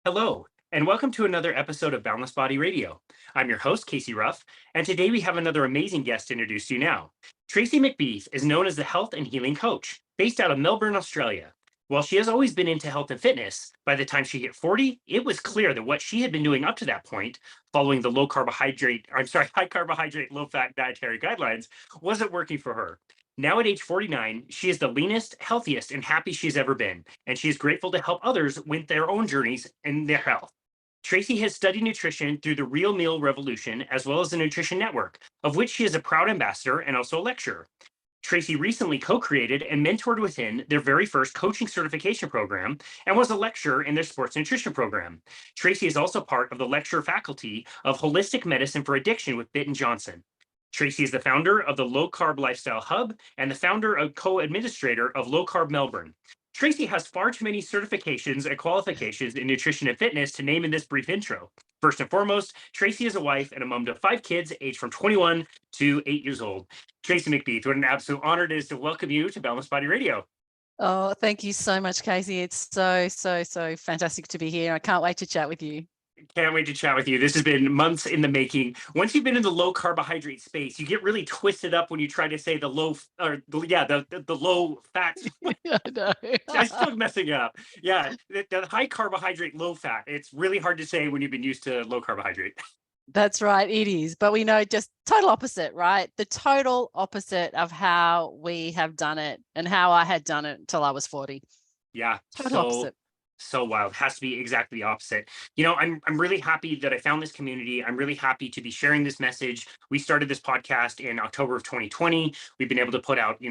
Hello, and welcome to another episode of Boundless Body Radio. I'm your host, Casey Ruff, and today we have another amazing guest to introduce to you now. Tracey McBeath is known as the health and healing coach, based out of Melbourne, Australia. While she has always been into health and fitness, by the time she hit 40, it was clear that what she had been doing up to that point, following the high carbohydrate, low fat dietary guidelines, wasn't working for her. Now at age 49, she is the leanest, healthiest, and happiest she's ever been, and she is grateful to help others with their own journeys and their health. Tracey has studied nutrition through the Real Meal Revolution, as well as the Nutrition Network, of which she is a proud ambassador and also a lecturer. Tracey recently co created and mentored within their very first coaching certification program and was a lecturer in their sports nutrition program. Tracey is also part of the lecturer faculty of holistic medicine for addiction with Bitten Jonsson. Tracey is the founder of the Low Carb Lifestyle Hub and the founder and co administrator of Low Carb Melbourne. Tracey has far too many certifications and qualifications in nutrition and fitness to name in this brief intro. First and foremost, Tracey is a wife and a mom to 5 kids, aged from 21 to 8 years old. Tracey McBeath, what an absolute honor it is to welcome you to Boundless Body Radio. Oh, thank you so much, Casey. It's so fantastic to be here. I can't wait to chat with you. Can't wait to chat with you. This has been months in the making. Once you've been in the low carbohydrate space, you get really twisted up when you try to say the low, or the low fat. I know. I'm still messing up. Yeah, the high carbohydrate, low fat. It's really hard to say when you've been used to low carbohydrate. That's right, it is. But we know just total opposite, right? The total opposite of how we have done it and how I had done it until I was 40. Yeah, Total opposite. So wild. Has to be exactly the opposite. I'm really happy that I found this community. I'm really happy to be sharing this message. We started this podcast in October of 2020. We've been able to put out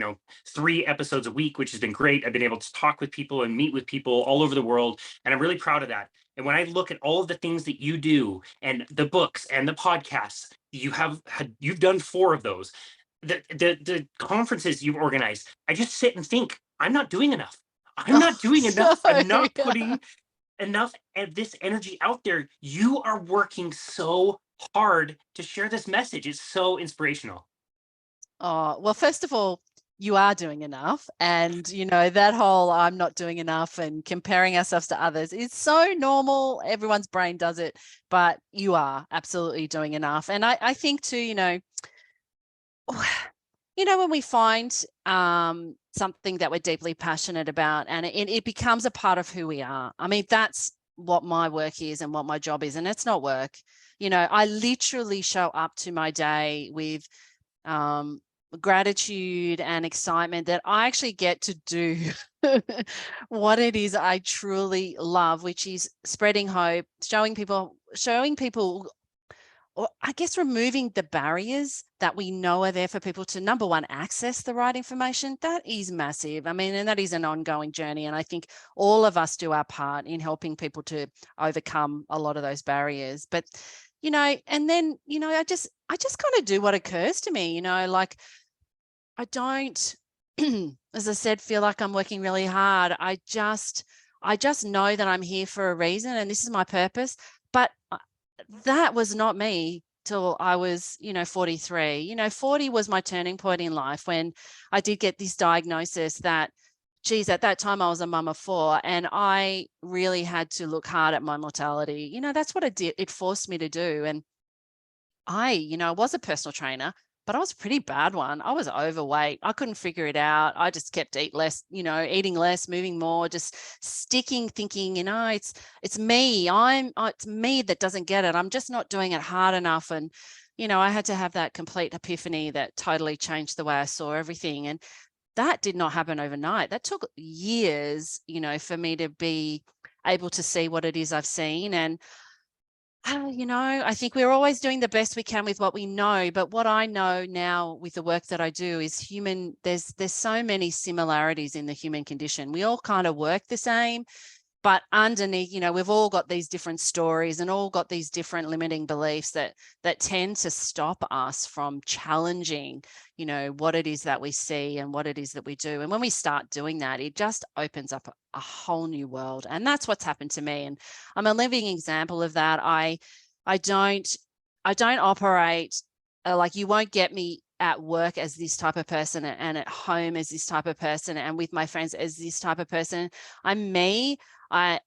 3 episodes a week, which has been great. I've been able to talk with people and meet with people all over the world, and I'm really proud of that. And when I look at all of the things that you do and the books and the podcasts, you've done 4 of those. The conferences you've organized, I just sit and think, I'm not doing enough. I'm not doing enough. I'm not putting enough of this energy out there. You are working so hard to share this message. It's so inspirational. Oh, well, first of all, you are doing enough. And, that whole I'm not doing enough and comparing ourselves to others is so normal. Everyone's brain does it, but you are absolutely doing enough. And I think too, when we find something that we're deeply passionate about and it becomes a part of who we are. I mean, that's what my work is and what my job is. And it's not work. I literally show up to my day with gratitude and excitement that I actually get to do what it is I truly love, which is spreading hope, showing people, or I guess removing the barriers that we know are there for people to, number one, access the right information. That is massive. I mean, and that is an ongoing journey. And I think all of us do our part in helping people to overcome a lot of those barriers. But, and then, I just kind of do what occurs to me, like I don't, as I said, feel like I'm working really hard. I just know that I'm here for a reason and this is my purpose. But that was not me till I was, 43. 40 was my turning point in life when I did get this diagnosis that, geez, at that time I was a mum of 4 and I really had to look hard at my mortality. That's what it did. It forced me to do. And I was a personal trainer, but I was a pretty bad one. I was overweight. I couldn't figure it out. I just kept eating less, moving more, just sticking, thinking, it's me. It's me that doesn't get it. I'm just not doing it hard enough. And, I had to have that complete epiphany that totally changed the way I saw everything. And that did not happen overnight. That took years, for me to be able to see what it is I've seen. And I think we're always doing the best we can with what we know. But what I know now with the work that I do is there's so many similarities in the human condition. We all kind of work the same, but underneath, we've all got these different stories and all got these different limiting beliefs that tend to stop us from challenging, what it is that we see and what it is that we do. And when we start doing that, it just opens up a whole new world. And that's what's happened to me. And I'm a living example of that. I don't operate like, you won't get me at work as this type of person and at home as this type of person and with my friends as this type of person. I'm me. I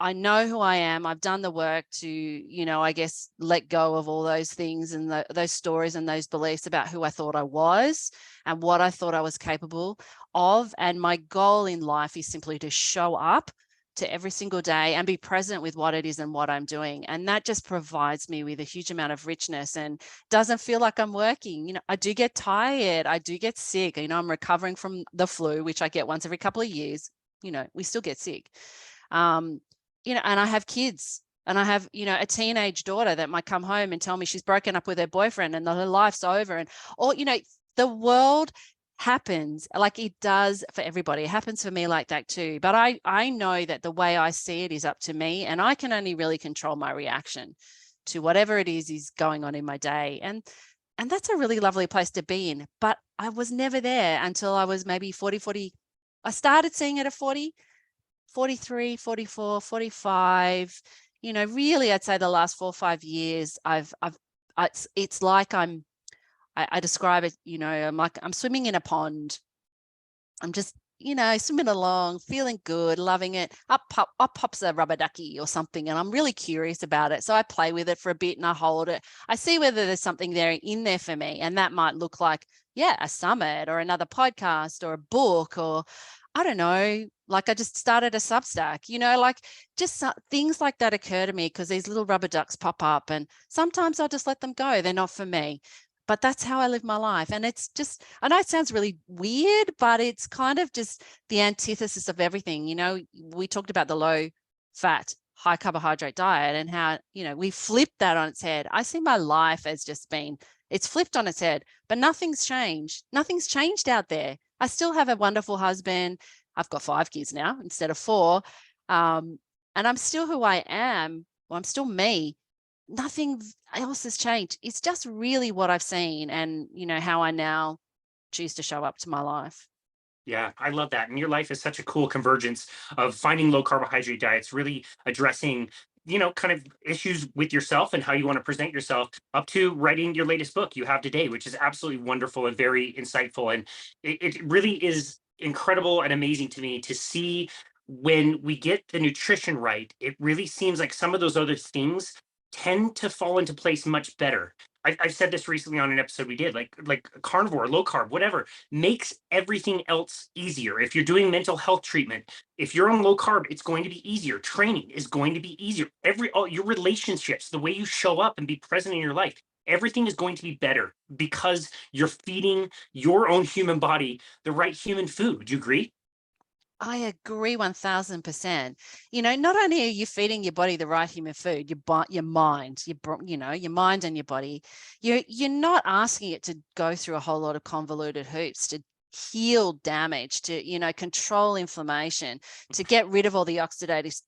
I know who I am. I've done the work to, I guess, let go of all those things and those stories and those beliefs about who I thought I was and what I thought I was capable of. And my goal in life is simply to show up to every single day and be present with what it is and what I'm doing. And that just provides me with a huge amount of richness and doesn't feel like I'm working. I do get tired. I do get sick. I'm recovering from the flu, which I get once every couple of years. We still get sick. And I have kids and I have, a teenage daughter that might come home and tell me she's broken up with her boyfriend and her life's over. And, or, the world happens like it does for everybody. It happens for me like that too. But I know that the way I see it is up to me, and I can only really control my reaction to whatever it is going on in my day. And that's a really lovely place to be in. But I was never there until I was maybe 40. I started seeing it at 40. 43, 44, 45, really I'd say the last 4 or 5 years, it's like I describe it, I'm swimming in a pond. I'm just, swimming along, feeling good, loving it. Up pops a rubber ducky or something. And I'm really curious about it. So I play with it for a bit and I hold it. I see whether there's something in there for me. And that might look like, a summit or another podcast or a book, or I don't know, like I just started a Substack, like just things like that occur to me because these little rubber ducks pop up, and sometimes I'll just let them go. They're not for me, but that's how I live my life. And it's just, I know it sounds really weird, but it's kind of just the antithesis of everything. We talked about the low fat, high carbohydrate diet and how, we flipped that on its head. I see my life as just it's flipped on its head, but nothing's changed. Nothing's changed out there. I still have a wonderful husband. I've got 5 kids now instead of 4. And I'm still who I am. Well, I'm still me. Nothing else has changed. It's just really what I've seen and, how I now choose to show up to my life. Yeah, I love that. And your life is such a cool convergence of finding low carbohydrate diets, really addressing, kind of issues with yourself and how you want to present yourself, up to writing your latest book you have today, which is absolutely wonderful and very insightful. And it really is incredible and amazing to me to see when we get the nutrition right. It really seems like some of those other things tend to fall into place much better. I've said this recently on an episode we did, like carnivore, low carb, whatever makes everything else easier. If you're doing mental health treatment, if you're on low carb, it's going to be easier. Training is going to be easier. All your relationships, the way you show up and be present in your life, everything is going to be better because you're feeding your own human body the right human food. Do you agree? I agree 1000%. Not only are you feeding your body the right human food, your mind, your mind and your body, you're not asking it to go through a whole lot of convoluted hoops to heal damage, to, control inflammation, to get rid of all the oxidative,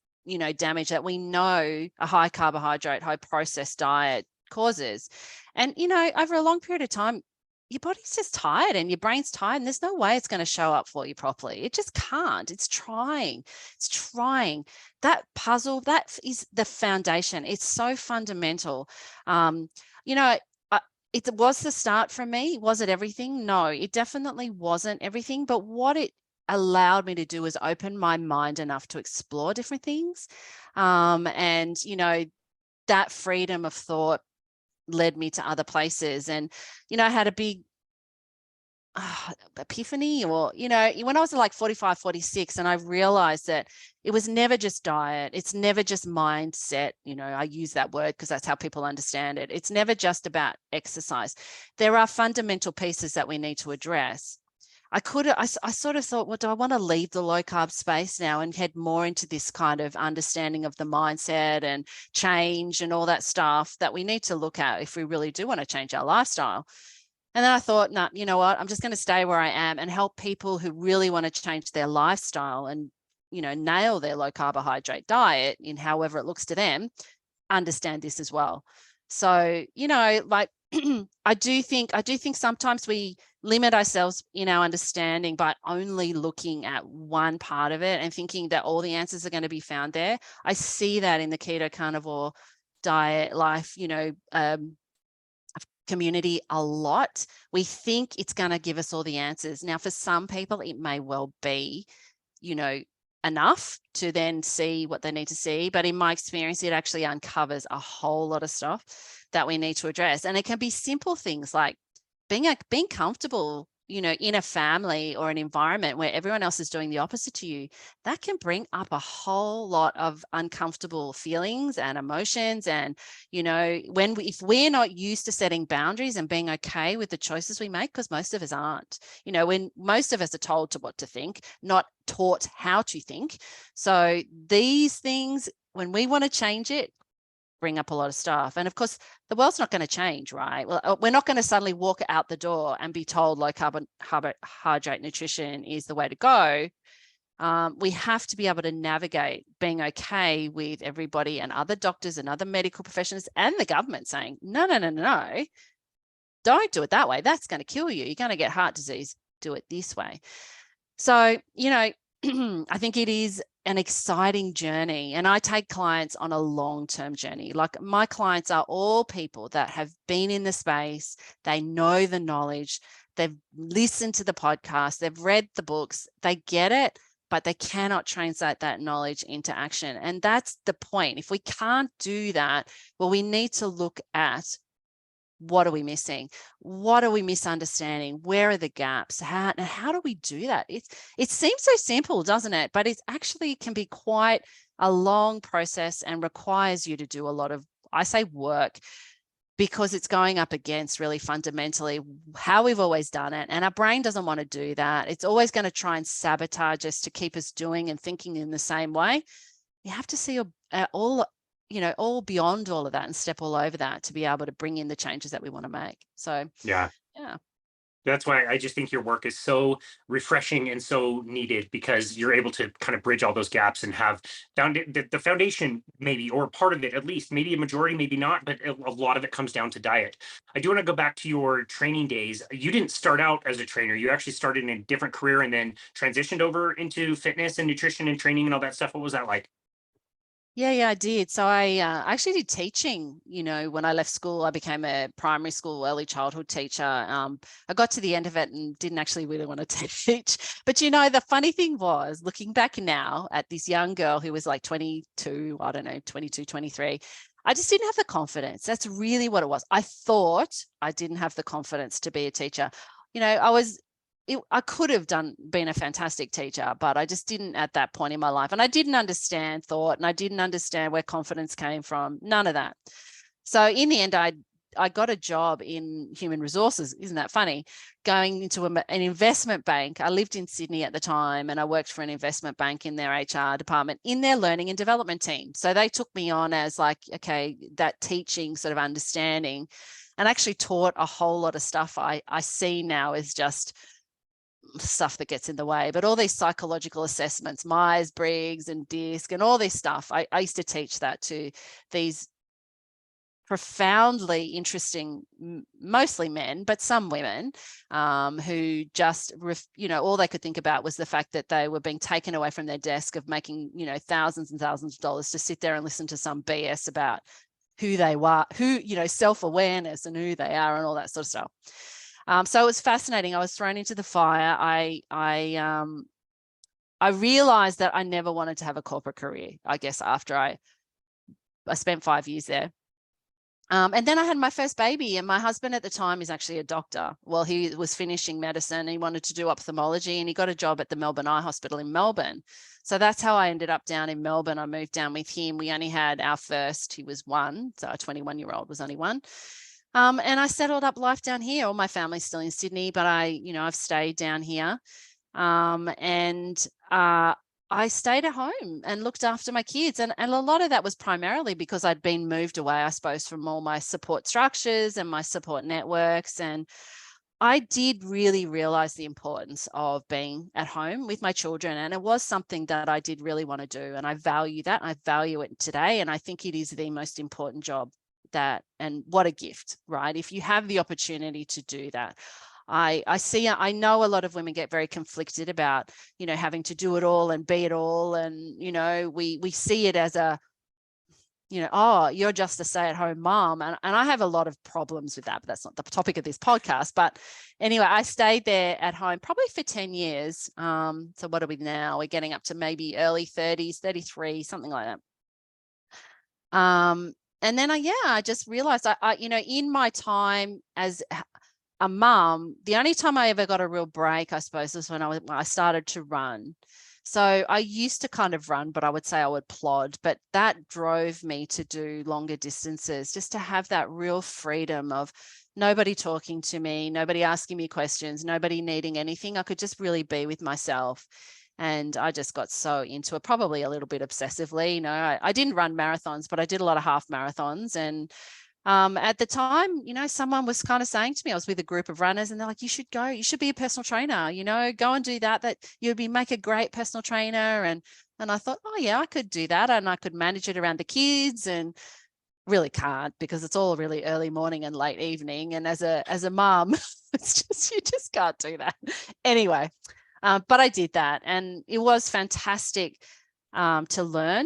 damage that we know a high carbohydrate, high processed diet causes. And, over a long period of time, your body's just tired and your brain's tired, and there's no way it's going to show up for you properly. It just can't. It's trying. That puzzle, that is the foundation. It's so fundamental. It was the start for me. Was it everything? No, it definitely wasn't everything. But what it allowed me to do was open my mind enough to explore different things. And, that freedom of thought led me to other places. And, I had a big epiphany, or, when I was like 45, 46, and I realized that it was never just diet. It's never just mindset. I use that word because that's how people understand it. It's never just about exercise. There are fundamental pieces that we need to address. I sort of thought, well, do I want to leave the low carb space now and head more into this kind of understanding of the mindset and change and all that stuff that we need to look at if we really do want to change our lifestyle? And then I thought, no, you know what? I'm just going to stay where I am and help people who really want to change their lifestyle and, nail their low carbohydrate diet in however it looks to them, understand this as well. So, like I do think sometimes we limit ourselves in our understanding by only looking at one part of it and thinking that all the answers are going to be found there. I see that in the keto carnivore diet life, community a lot. We think it's going to give us all the answers. Now, for some people, it may well be, enough to then see what they need to see. But in my experience, it actually uncovers a whole lot of stuff that we need to address. And it can be simple things like being comfortable, in a family or an environment where everyone else is doing the opposite to you. That can bring up a whole lot of uncomfortable feelings and emotions. And, if we're not used to setting boundaries and being okay with the choices we make, because most of us aren't, when most of us are told to what to think, not taught how to think. So these things, when we want to change it, bring up a lot of stuff. And of course, the world's not going to change, right? Well, we're not going to suddenly walk out the door and be told low carbohydrate nutrition is the way to go. We have to be able to navigate being okay with everybody and other doctors and other medical professionals and the government saying, no, don't do it that way. That's going to kill you. You're going to get heart disease. Do it this way. So, I think it is an exciting journey, and I take clients on a long-term journey. Like, my clients are all people that have been in the space. They know the knowledge. They've listened to the podcast. They've read the books. They get it, but they cannot translate that knowledge into action. And that's the point. If we can't do that, well, we need to look at what are we missing? What are we misunderstanding? Where are the gaps? How do we do that? It seems so simple, doesn't it? But it actually can be quite a long process and requires you to do a lot of, I say, work, because it's going up against really fundamentally how we've always done it. And our brain doesn't want to do that. It's always going to try and sabotage us to keep us doing and thinking in the same way. You have to see all beyond all of that and step all over that to be able to bring in the changes that we want to make. So, Yeah. That's why I just think your work is so refreshing and so needed, because you're able to kind of bridge all those gaps and have found the foundation, maybe, or part of it at least, maybe a majority, maybe not, but a lot of it comes down to diet. I do want to go back to your training days. You didn't start out as a trainer. You actually started in a different career and then transitioned over into fitness and nutrition and training and all that stuff. What was that like? Yeah, I did. So I actually did teaching. When I left school, I became a primary school early childhood teacher. I got to the end of it and didn't actually really want to teach. But, the funny thing was, looking back now at this young girl who was like 22, I don't know, 22, 23, I just didn't have the confidence. That's really what it was. I thought I didn't have the confidence to be a teacher. I could have been a fantastic teacher, but I just didn't at that point in my life. And I didn't understand thought, and I didn't understand where confidence came from. None of that. So in the end, I got a job in human resources. Isn't that funny? Going into an investment bank. I lived in Sydney at the time, and I worked for an investment bank in their HR department, in their learning and development team. So they took me on as like, okay, that teaching sort of understanding, and actually taught a whole lot of stuff I see now as just stuff that gets in the way. But all these psychological assessments, Myers-Briggs and DISC and all this stuff, I used to teach that to these profoundly interesting, mostly men, but some women, who just, all they could think about was the fact that they were being taken away from their desk of making, thousands and thousands of dollars to sit there and listen to some BS about who they were, self-awareness and who they are and all that sort of stuff. So it was fascinating. I was thrown into the fire. I realized that I never wanted to have a corporate career, I guess, after I spent 5 years there. And then I had my first baby, and my husband at the time is actually a doctor. Well, he was finishing medicine and he wanted to do ophthalmology, and he got a job at the Melbourne Eye Hospital in Melbourne. So that's how I ended up down in Melbourne. I moved down with him. We only had our first, he was one. So a 21-year-old was only one. And I settled up life down here. All my family's still in Sydney, but I've stayed down here. I stayed at home and looked after my kids. And a lot of that was primarily because I'd been moved away, I suppose, from all my support structures and my support networks. And I did really realize the importance of being at home with my children. And it was something that I did really want to do. And I value that. I value it today. And I think it is the most important job and what a gift, right? If you have the opportunity to do that. I know a lot of women get very conflicted about, having to do it all and be it all. And, we see it as oh, you're just a stay-at-home mom. And I have a lot of problems with that, but that's not the topic of this podcast. But anyway, I stayed there at home probably for 10 years. So what are we now? We're getting up to maybe early 30s, 33, something like that. And then I just realized in my time as a mom, the only time I ever got a real break, I suppose, was when I started to run. So I used to kind of run, but I would say I would plod, but that drove me to do longer distances, just to have that real freedom of nobody talking to me, nobody asking me questions, nobody needing anything. I could just really be with myself. And I just got so into it, probably a little bit obsessively. I didn't run marathons, but I did a lot of half marathons. And at the time, someone was kind of saying to me, I was with a group of runners, and they're like, you should go, you should be a personal trainer, go and do that you'd make a great personal trainer. And I thought, oh yeah, I could do that. And I could manage it around the kids, and really can't, because it's all really early morning and late evening. And as a mom, it's just, you just can't do that. Anyway, but I did that, and it was fantastic to learn.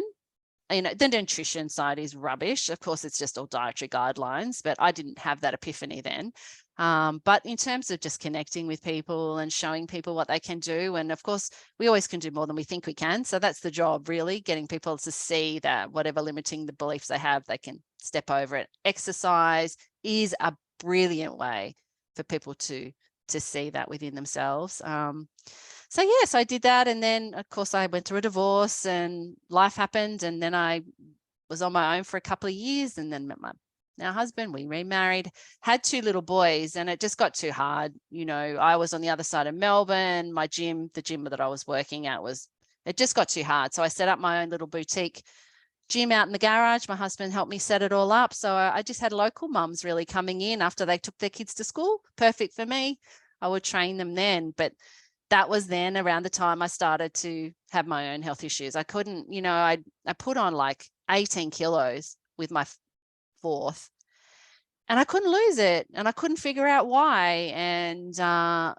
The nutrition side is rubbish. Of course, it's just all dietary guidelines, but I didn't have that epiphany then. But in terms of just connecting with people and showing people what they can do, and of course, we always can do more than we think we can. So that's the job, really, getting people to see that whatever limiting the beliefs they have, they can step over it. Exercise is a brilliant way for people to see that within themselves. So yes, I did that. And then of course I went through a divorce and life happened. And then I was on my own for a couple of years, and then met my now husband. We remarried, had 2 little boys, and it just got too hard. I was on the other side of Melbourne. The gym that I was working at it just got too hard. So I set up my own little boutique gym out in the garage. My husband helped me set it all up. So I just had local mums really coming in after they took their kids to school. Perfect for me. I would train them then. But that was then around the time I started to have my own health issues. I couldn't, I put on like 18 kilos with my 4th, and I couldn't lose it, and I couldn't figure out why. And, I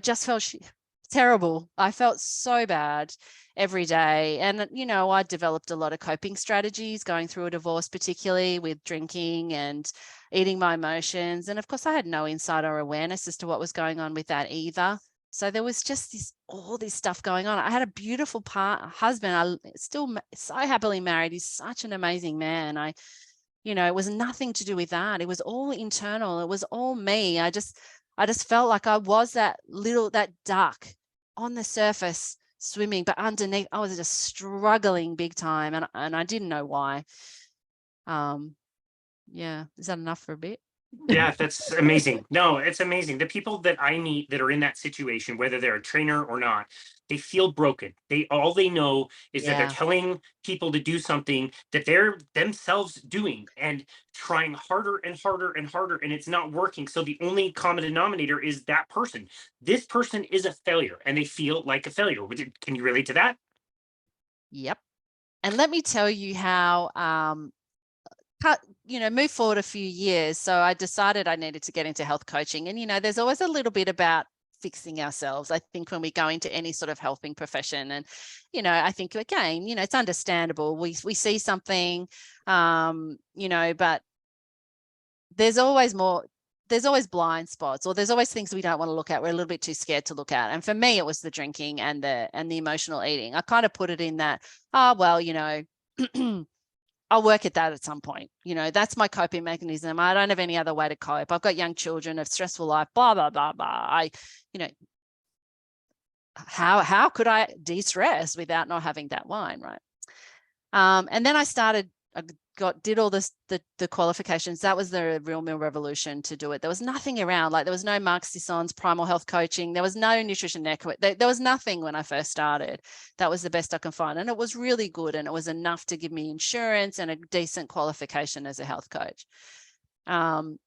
just felt terrible. I felt so bad every day. And, I developed a lot of coping strategies going through a divorce, particularly with drinking and eating my emotions. And of course, I had no insider awareness as to what was going on with that either. So there was just all this stuff going on. I had a beautiful husband. I still so happily married. He's such an amazing man. It was nothing to do with that. It was all internal. It was all me. I just felt like I was that duck on the surface swimming, but underneath I was just struggling big time. And I didn't know why. Yeah. Is that enough for a bit? Yeah, that's amazing. No, it's amazing. The people that I meet that are in that situation, whether they're a trainer or not, they feel broken. All they know is that they're telling people to do something that they're themselves doing and trying harder and harder and harder, and it's not working. So the only common denominator is that person. This person is a failure, and they feel like a failure. Can you relate to that? Yep. And let me tell you how move forward a few years. So I decided I needed to get into health coaching. And, there's always a little bit about fixing ourselves, I think, when we go into any sort of helping profession. And, I think, again, it's understandable. We see something, but there's always more. There's always blind spots, or there's always things we don't want to look at. We're a little bit too scared to look at. And for me, it was the drinking and the emotional eating. I kind of put it in that, I'll work at that at some point. That's my coping mechanism. I don't have any other way to cope. I've got young children, a stressful life, blah, blah, blah, blah. How could I de-stress without not having that wine, right? And then I did all this, the qualifications. That was the real meal revolution to do it. There was nothing around. Like, there was no Mark Sisson's primal health coaching. There was no nutrition network. There was nothing when I first started. That was the best I can find. And it was really good. And it was enough to give me insurance and a decent qualification as a health coach. And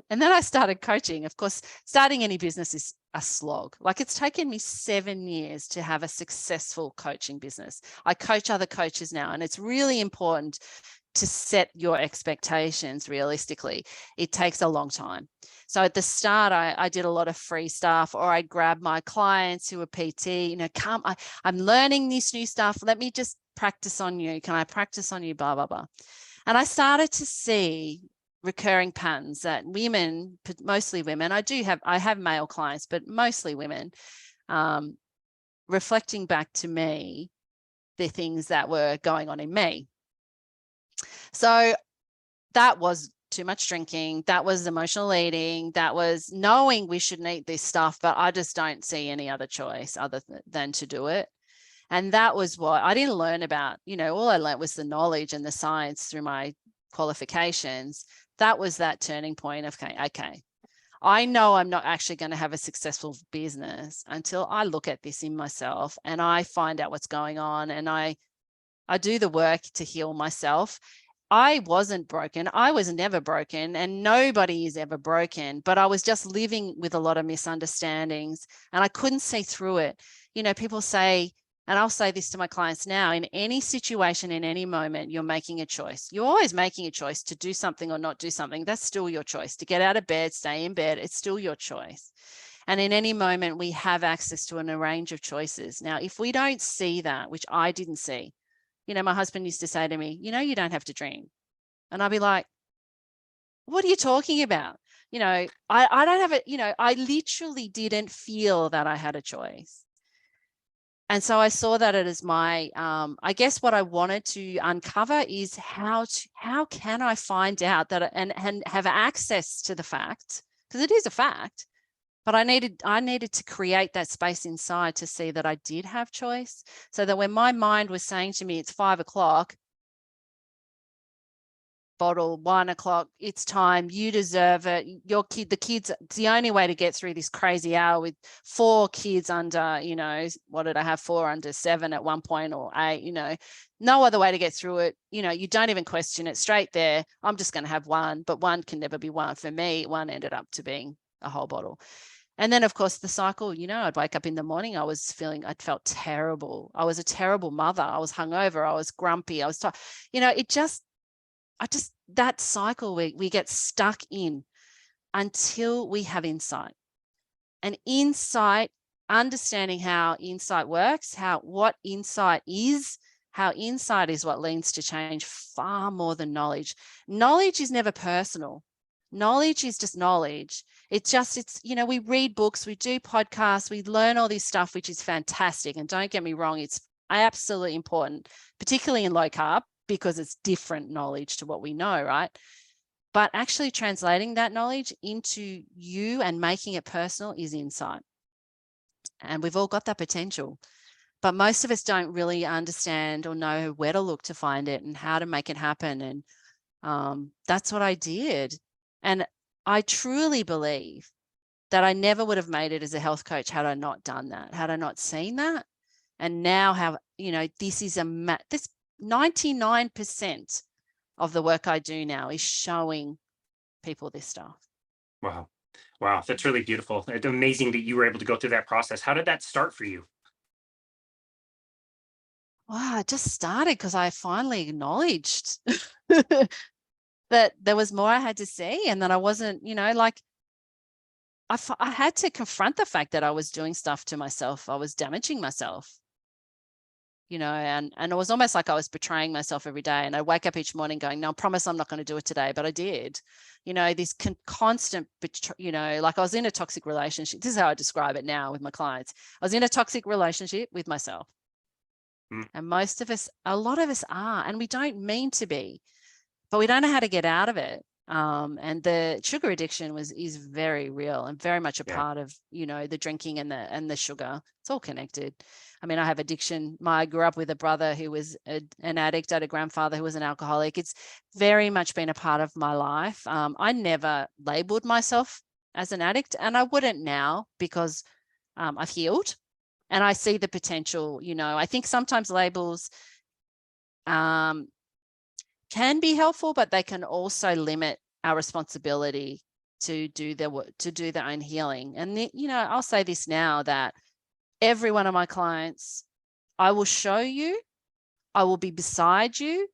then I started coaching. Of course, starting any business is a slog. Like, it's taken me 7 years to have a successful coaching business. I coach other coaches now, and it's really important to set your expectations realistically. It takes a long time. So at the start, I did a lot of free stuff, or I'd grab my clients who are PT, I'm learning this new stuff. Let me just practice on you? Can I practice on you? Blah, blah, blah. And I started to see recurring patterns that women, mostly women, I have male clients, but mostly women, reflecting back to me the things that were going on in me. So that was too much drinking. That was emotional eating. That was knowing we shouldn't eat this stuff, but I just don't see any other choice other than to do it. And that was what I didn't learn about. All I learned was the knowledge and the science through my qualifications. That was that turning point of, okay, I know I'm not actually going to have a successful business until I look at this in myself and I find out what's going on, and I do the work to heal myself. I wasn't broken. I was never broken, and nobody is ever broken, but I was just living with a lot of misunderstandings and I couldn't see through it. People say, and I'll say this to my clients now, in any situation, in any moment, you're making a choice. You're always making a choice to do something or not do something. That's still your choice. To get out of bed, stay in bed, it's still your choice. And in any moment, we have access to a range of choices. Now, if we don't see that, which I didn't see, my husband used to say to me, you don't have to dream. And I'd be like, what are you talking about? I don't have it. I literally didn't feel that I had a choice. And so I saw that it is my, I guess what I wanted to uncover is how can I find out that and have access to the fact, because it is a fact, but I needed to create that space inside to see that I did have choice, so that when my mind was saying to me, it's 5 o'clock, bottle, 1 o'clock, it's time, you deserve it, the kids, it's the only way to get through this crazy hour with 4 kids under, what did I have, 4 under 7 at one point, or 8, no other way to get through it. You don't even question it, straight there. I'm just going to have 1, but 1 can never be 1. For me, 1 ended up to being a whole bottle. And then, of course, the cycle, I'd wake up in the morning, I felt terrible. I was a terrible mother. I was hungover. I was grumpy. I was tired. That cycle we get stuck in until we have insight. And insight, understanding how insight works, what insight is, how insight is what leads to change far more than knowledge. Knowledge is never personal. Knowledge is just knowledge. We read books, we do podcasts, we learn all this stuff, which is fantastic. And don't get me wrong, it's absolutely important, particularly in low carb, because it's different knowledge to what we know, right? But actually translating that knowledge into you and making it personal is insight. And we've all got that potential, but most of us don't really understand or know where to look to find it and how to make it happen. And that's what I did. And I truly believe that I never would have made it as a health coach had I not done that, had I not seen that. And now this is this 99% of the work I do now is showing people this stuff. Wow. That's really beautiful. It's amazing that you were able to go through that process. How did that start for you? Wow, it just started because I finally acknowledged that there was more I had to see, and that I wasn't, I had to confront the fact that I was doing stuff to myself. I was damaging myself, and it was almost like I was betraying myself every day. And I wake up each morning going, no, I promise I'm not going to do it today, but I did. This constant, like I was in a toxic relationship. This is how I describe it now with my clients. I was in a toxic relationship with myself. And a lot of us are, and we don't mean to be, but we don't know how to get out of it. And the sugar addiction is very real and very much a part of, the drinking and the sugar. It's all connected. I mean, I have addiction. I grew up with a brother who was an addict. I had a grandfather who was an alcoholic. It's very much been a part of my life. I never labeled myself as an addict, and I wouldn't now, because I've healed and I see the potential. I think sometimes labels can be helpful, but they can also limit our responsibility to do their own healing. And I'll say this now, that every one of my clients, I will show you, I will be beside you,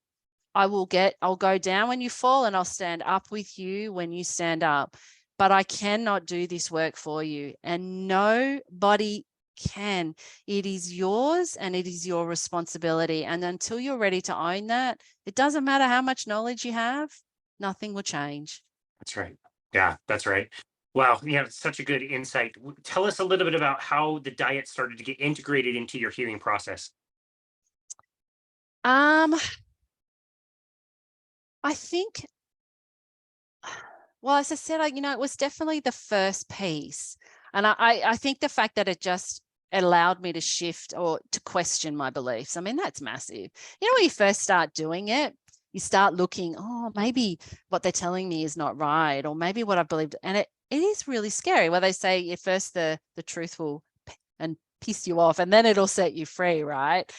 I'll go down when you fall, and I'll stand up with you when you stand up. But I cannot do this work for you, and nobody can. It is yours and it is your responsibility. And until you're ready to own that, it doesn't matter how much knowledge you have, nothing will change. That's right. Yeah, that's right. Wow. Yeah, such a good insight. Tell us a little bit about how the diet started to get integrated into your healing process. I think, well, as I said, it was definitely the first piece. And I think the fact that it just allowed me to shift or to question my beliefs. I mean, that's massive. When you first start doing it, you start looking, oh, maybe what they're telling me is not right, or maybe what I believed. And it is really scary where they say at first the truth will and piss you off and then it'll set you free, right?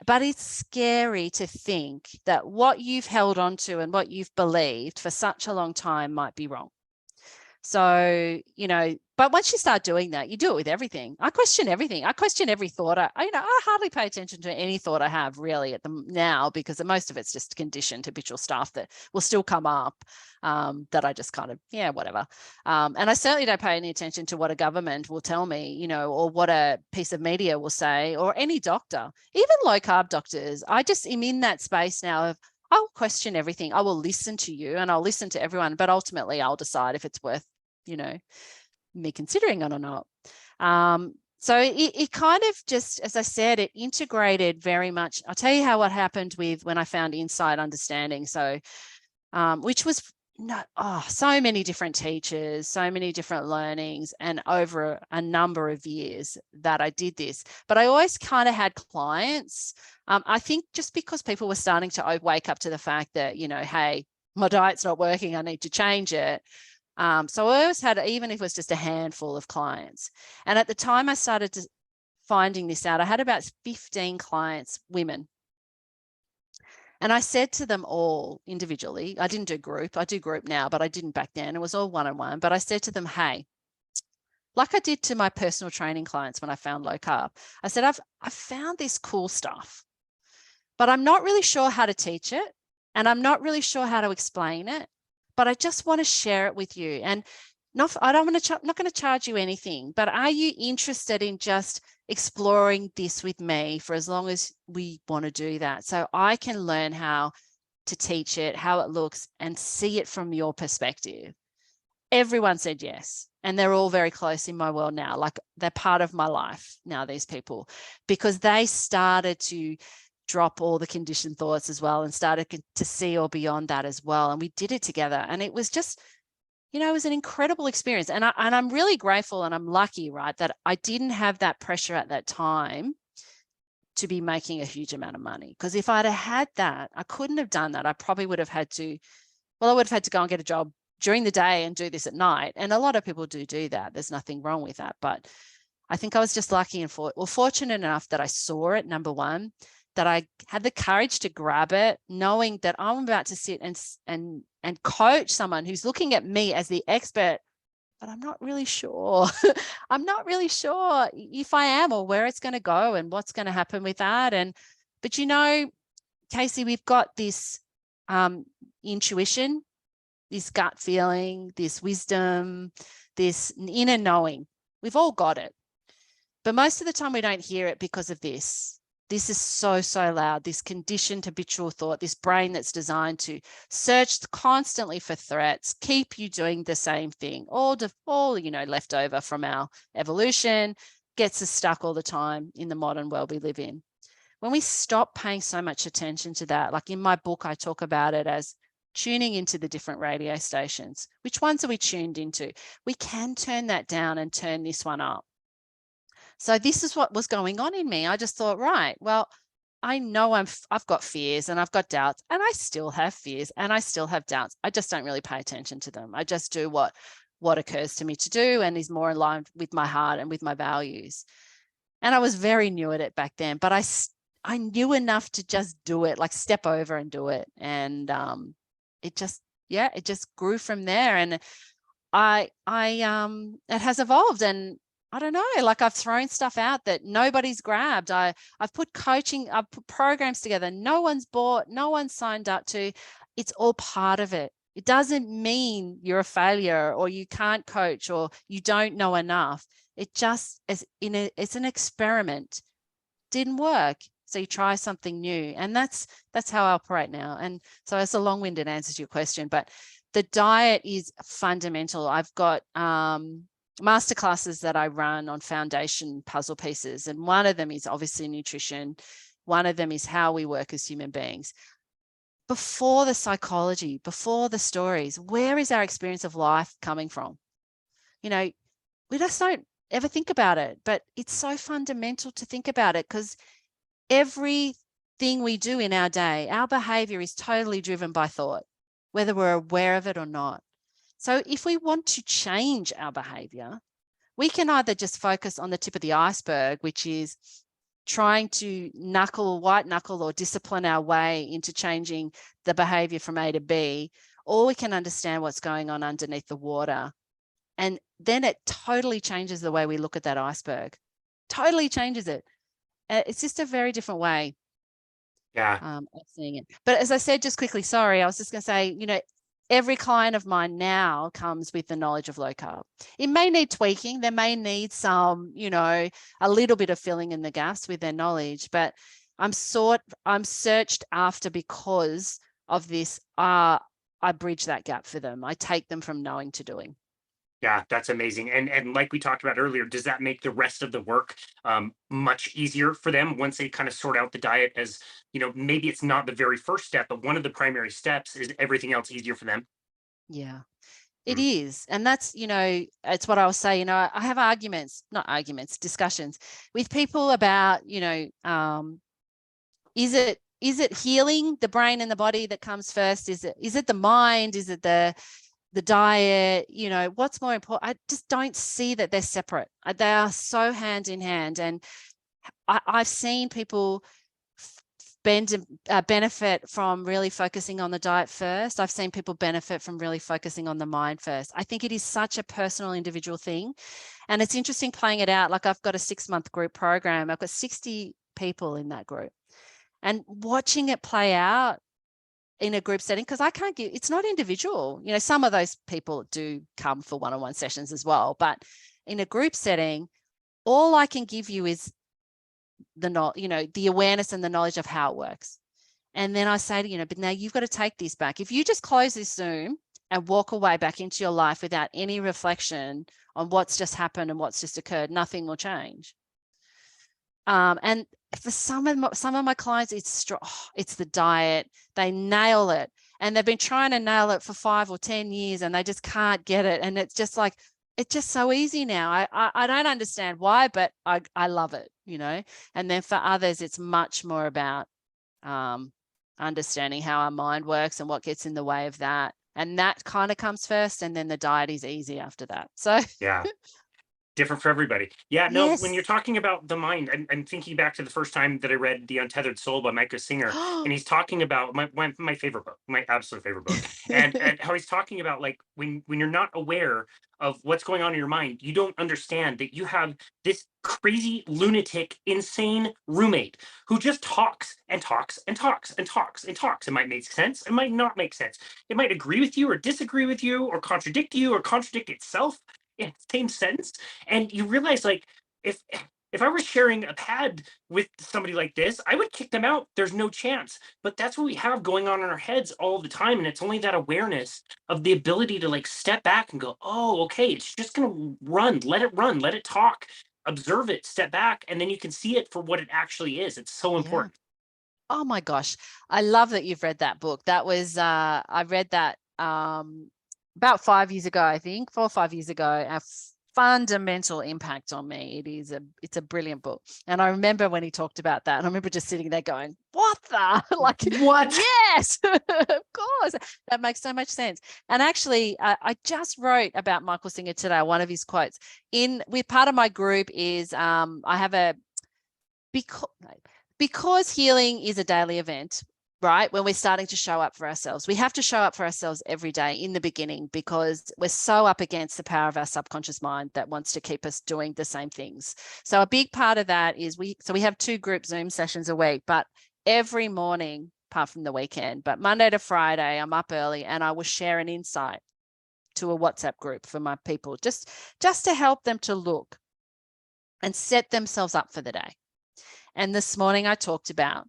But it's scary to think that what you've held on to and what you've believed for such a long time might be wrong. So, but once you start doing that, you do it with everything. I question everything. I question every thought. I hardly pay attention to any thought I have really at the now, because most of it's just conditioned habitual stuff that will still come up, that I just kind of, whatever. And I certainly don't pay any attention to what a government will tell me, or what a piece of media will say, or any doctor, even low carb doctors. I just am in that space now of, I'll question everything. I will listen to you and I'll listen to everyone, but ultimately I'll decide if it's worth, me considering it or not. So it kind of just, as I said, it integrated very much. I'll tell you what happened with when I found Insight Understanding. So, which was so many different teachers, so many different learnings, and over a number of years that I did this. But I always kind of had clients. I think just because people were starting to wake up to the fact that, hey, my diet's not working, I need to change it. So I always had, even if it was just a handful of clients. And at the time I started finding this out, I had about 15 clients, women. And I said to them all individually, I didn't do group, I do group now, but I didn't back then. It was all one-on-one. But I said to them, hey, like I did to my personal training clients when I found low carb, I said, I've found this cool stuff, but I'm not really sure how to teach it. And I'm not really sure how to explain it, but I just want to share it with you. And not going to charge you anything, but are you interested in just exploring this with me for as long as we want to do that? So I can learn how to teach it, how it looks, and see it from your perspective. Everyone said yes. And they're all very close in my world now. Like, they're part of my life now, these people, because they started to drop all the conditioned thoughts as well and started to see all beyond that as well. And we did it together. And it was just, it was an incredible experience. And I'm really grateful and I'm lucky, right, that I didn't have that pressure at that time to be making a huge amount of money. Because if I'd have had that, I couldn't have done that. I probably would have had to, I would have had to go and get a job during the day and do this at night. And a lot of people do that. There's nothing wrong with that. But I think I was just lucky and fortunate enough that I saw it, number one, that I had the courage to grab it, knowing that I'm about to sit and coach someone who's looking at me as the expert, but I'm not really sure. I'm not really sure if I am, or where it's going to go and what's going to happen with that. But Casey, we've got this intuition, this gut feeling, this wisdom, this inner knowing. We've all got it. But most of the time we don't hear it because of this. This is so, so loud, this conditioned habitual thought, this brain that's designed to search constantly for threats, keep you doing the same thing, all left over from our evolution, gets us stuck all the time in the modern world we live in. When we stop paying so much attention to that, like in my book, I talk about it as tuning into the different radio stations. Which ones are we tuned into? We can turn that down and turn this one up. So this is what was going on in me. I just thought, right, well, I know I've got fears and I've got doubts, and I still have fears and I still have doubts. I just don't really pay attention to them. I just do what occurs to me to do and is more aligned with my heart and with my values. And I was very new at it back then, but I knew enough to just do it, like step over and do it. And it just grew from there. And it has evolved, and I don't know, like I've thrown stuff out that nobody's grabbed. I've put I've put programs together. No one's bought, no one's signed up to. It's all part of it. It doesn't mean you're a failure or you can't coach or you don't know enough. It just it's an experiment. Didn't work. So you try something new. And that's how I operate now. And so it's a long-winded answer to your question, but the diet is fundamental. I've got masterclasses that I run on foundation puzzle pieces. And one of them is obviously nutrition. One of them is how we work as human beings. Before the psychology, before the stories, where is our experience of life coming from? You know, we just don't ever think about it, but it's so fundamental to think about it, because everything we do in our day, our behavior is totally driven by thought, whether we're aware of it or not. So if we want to change our behavior, we can either just focus on the tip of the iceberg, which is trying to white knuckle or discipline our way into changing the behavior from A to B, or we can understand what's going on underneath the water. And then it totally changes the way we look at that iceberg. Totally changes it. It's just a very different way of seeing it. But as I said, just quickly, sorry, I was just going to say, you know, every client of mine now comes with the knowledge of low carb. It may need tweaking. They may need some, you know, a little bit of filling in the gaps with their knowledge, but I'm searched after because of this. I bridge that gap for them. I take them from knowing to doing. Yeah, that's amazing. And like we talked about earlier, does that make the rest of the work much easier for them once they kind of sort out the diet? As you know, maybe it's not the very first step, but one of the primary steps. Is everything else easier for them? Yeah, it Mm. is. And that's, you know, it's what I was saying. You know, I have discussions with people about, you know, is it healing the brain and the body that comes first? Is it the mind? Is it the diet? You know, what's more important? I just don't see that they're separate. They are so hand in hand. And I've seen people benefit from really focusing on the diet first. I've seen people benefit from really focusing on the mind first. I think it is such a personal, individual thing. And it's interesting playing it out. Like I've got a 6-month group program. I've got 60 people in that group. And watching it play out in a group setting, because it's not individual. You know, some of those people do come for one-on-one sessions as well, but in a group setting, all I can give you is the awareness and the knowledge of how it works. And then I say to you, but now you've got to take this back. If you just close this Zoom and walk away back into your life without any reflection on what's just happened and what's just occurred, nothing will change. And for some of my clients, it's the diet. They nail it, and they've been trying to nail it for 5 or 10 years, and they just can't get it. And it's just like, it's just so easy now. I don't understand why, but I love it, you know. And then for others, it's much more about understanding how our mind works and what gets in the way of that. And that kind of comes first, and then the diet is easy after that. So Yeah. Different for everybody. Yeah, no, when yes. you're talking about the mind, and thinking back to the first time that I read The Untethered Soul by Micah Singer, and he's talking about my favorite book, my absolute favorite book, and how he's talking about, like, when you're not aware of what's going on in your mind, you don't understand that you have this crazy, lunatic, insane roommate who just talks and talks and talks and talks and talks. It might make sense, it might not make sense. It might agree with you or disagree with you or contradict itself in the same sentence. And you realize, like, if I was sharing a pad with somebody like this, I would kick them out. There's no chance. But that's what we have going on in our heads all the time. And it's only that awareness of the ability to, like, step back and go, oh, okay, it's just gonna run, let it talk, observe it, step back, and then you can see it for what it actually is. It's so Yeah. important. Oh my gosh. I love that you've read that book. That was I read that about 5 years ago, I think, 4 or 5 years ago. A fundamental impact on me. It's a brilliant book. And I remember when he talked about that, and I remember just sitting there going, what the like, What? yes, of course. That makes so much sense. And actually, I just wrote about Michael Singer today. One of his quotes with part of my group is I have a because healing is a daily event, right? When we're starting to show up for ourselves, we have to show up for ourselves every day in the beginning, because we're so up against the power of our subconscious mind that wants to keep us doing the same things. So a big part of that is we have 2 group Zoom sessions a week, but every morning, apart from the weekend, but Monday to Friday, I'm up early and I will share an insight to a WhatsApp group for my people, just to help them to look. and set themselves up for the day. And this morning I talked about,